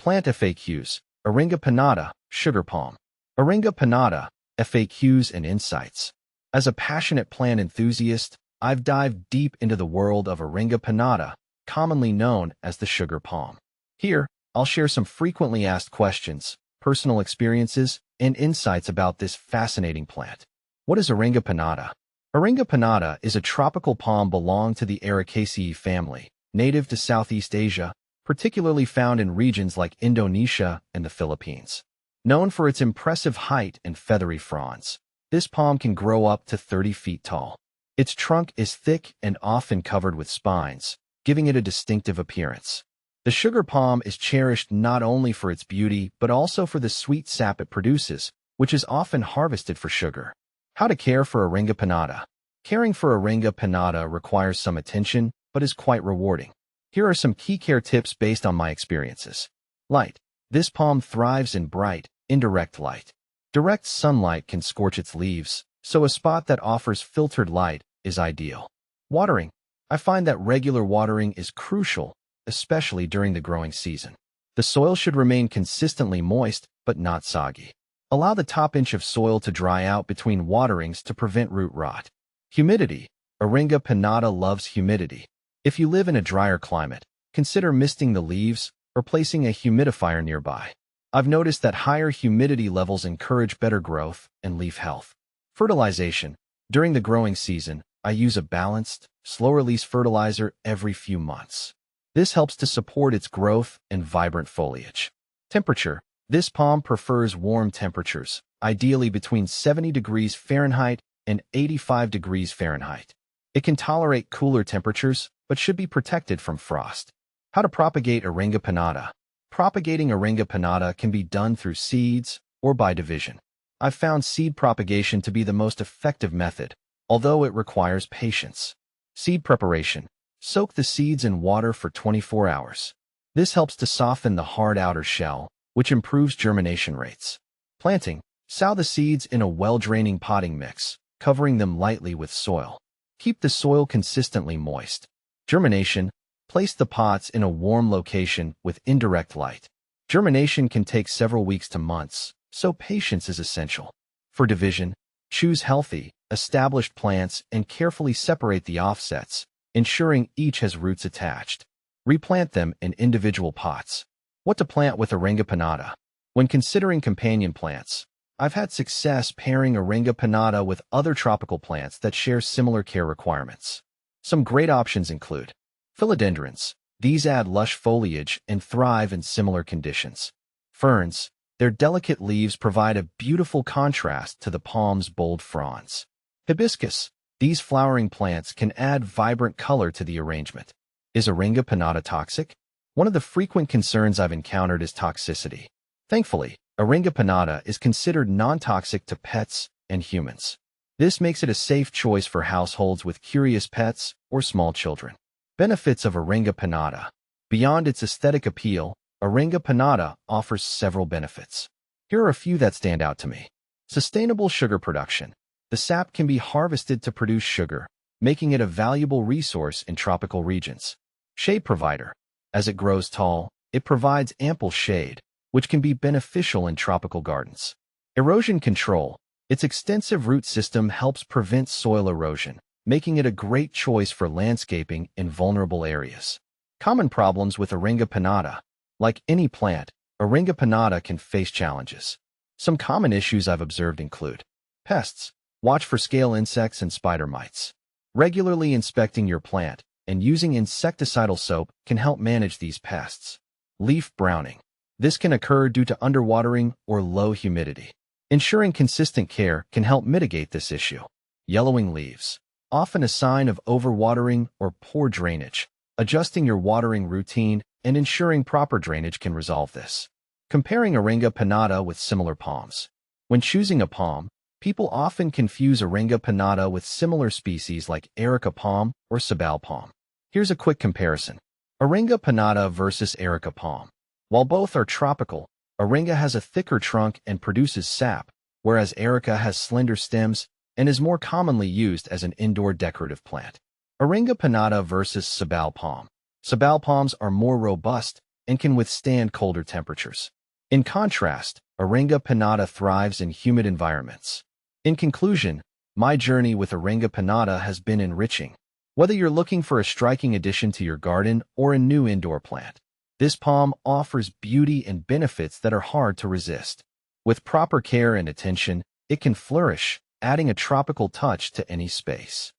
Plant FAQs. Arenga pinnata, sugar palm. Arenga pinnata, FAQs and insights. As a passionate plant enthusiast, I've dived deep into the world of Arenga pinnata, commonly known as the sugar palm. Here, I'll share some frequently asked questions, personal experiences, and insights about this fascinating plant. What is Arenga pinnata? Arenga pinnata is a tropical palm belonging to the Ericaceae family, native to Southeast Asia, particularly found in regions like Indonesia and the Philippines. Known for its impressive height and feathery fronds, this palm can grow up to 30 feet tall. Its trunk is thick and often covered with spines, giving it a distinctive appearance. The sugar palm is cherished not only for its beauty but also for the sweet sap it produces, which is often harvested for sugar. How to care for Arenga pinnata. Caring for Arenga pinnata requires some attention, but is quite rewarding. Here are some key care tips based on my experiences. Light. This palm thrives in bright, indirect light. Direct sunlight can scorch its leaves, so a spot that offers filtered light is ideal. Watering. I find that regular watering is crucial, especially during the growing season. The soil should remain consistently moist, but not soggy. Allow the top inch of soil to dry out between waterings to prevent root rot. Humidity. Arenga pinnata loves humidity. If you live in a drier climate, consider misting the leaves or placing a humidifier nearby. I've noticed that higher humidity levels encourage better growth and leaf health. Fertilization. During the growing season, I use a balanced, slow-release fertilizer every few months. This helps to support its growth and vibrant foliage. Temperature. This palm prefers warm temperatures, ideally between 70 degrees Fahrenheit and 85 degrees Fahrenheit. It can tolerate cooler temperatures, but should be protected from frost. How to propagate Arenga pinnata. Propagating Arenga pinnata can be done through seeds or by division. I've found seed propagation to be the most effective method, although it requires patience. Seed preparation. Soak the seeds in water for 24 hours. This helps to soften the hard outer shell, which improves germination rates. Planting. Sow the seeds in a well-draining potting mix, covering them lightly with soil. Keep the soil consistently moist. Germination. Place the pots in a warm location with indirect light. Germination can take several weeks to months, so patience is essential. For division, choose healthy, established plants and carefully separate the offsets, ensuring each has roots attached. Replant them in individual pots. What to plant with Arenga pinnata? When considering companion plants, I've had success pairing Arenga pinnata with other tropical plants that share similar care requirements. Some great options include philodendrons. These add lush foliage and thrive in similar conditions. Ferns. Their delicate leaves provide a beautiful contrast to the palm's bold fronds. Hibiscus. These flowering plants can add vibrant color to the arrangement. Is Arenga pinnata toxic? One of the frequent concerns I've encountered is toxicity. Thankfully, Arenga pinnata is considered non-toxic to pets and humans. This makes it a safe choice for households with curious pets or small children. Benefits of Arenga pinnata. Beyond its aesthetic appeal, Arenga pinnata offers several benefits. Here are a few that stand out to me. Sustainable sugar production. The sap can be harvested to produce sugar, making it a valuable resource in tropical regions. Shade provider. As it grows tall, it provides ample shade, which can be beneficial in tropical gardens. Erosion control. Its extensive root system helps prevent soil erosion, making it a great choice for landscaping in vulnerable areas. Common problems with Arenga pinnata. Like any plant, Arenga pinnata can face challenges. Some common issues I've observed include pests. Watch for scale insects and spider mites. Regularly inspecting your plant and using insecticidal soap can help manage these pests. Leaf browning. This can occur due to underwatering or low humidity. Ensuring consistent care can help mitigate this issue. Yellowing leaves. Often a sign of overwatering or poor drainage. Adjusting your watering routine and ensuring proper drainage can resolve this. Comparing Arenga pinnata with similar palms. When choosing a palm, people often confuse Arenga pinnata with similar species like Erica palm or Sabal palm. Here's a quick comparison. Arenga pinnata versus Erica palm. While both are tropical, Arenga has a thicker trunk and produces sap, whereas Erica has slender stems and is more commonly used as an indoor decorative plant. Arenga pinnata versus Sabal palm. Sabal palms are more robust and can withstand colder temperatures. In contrast, Arenga pinnata thrives in humid environments. In conclusion, my journey with Arenga pinnata has been enriching. Whether you're looking for a striking addition to your garden or a new indoor plant, this palm offers beauty and benefits that are hard to resist. With proper care and attention, it can flourish, adding a tropical touch to any space.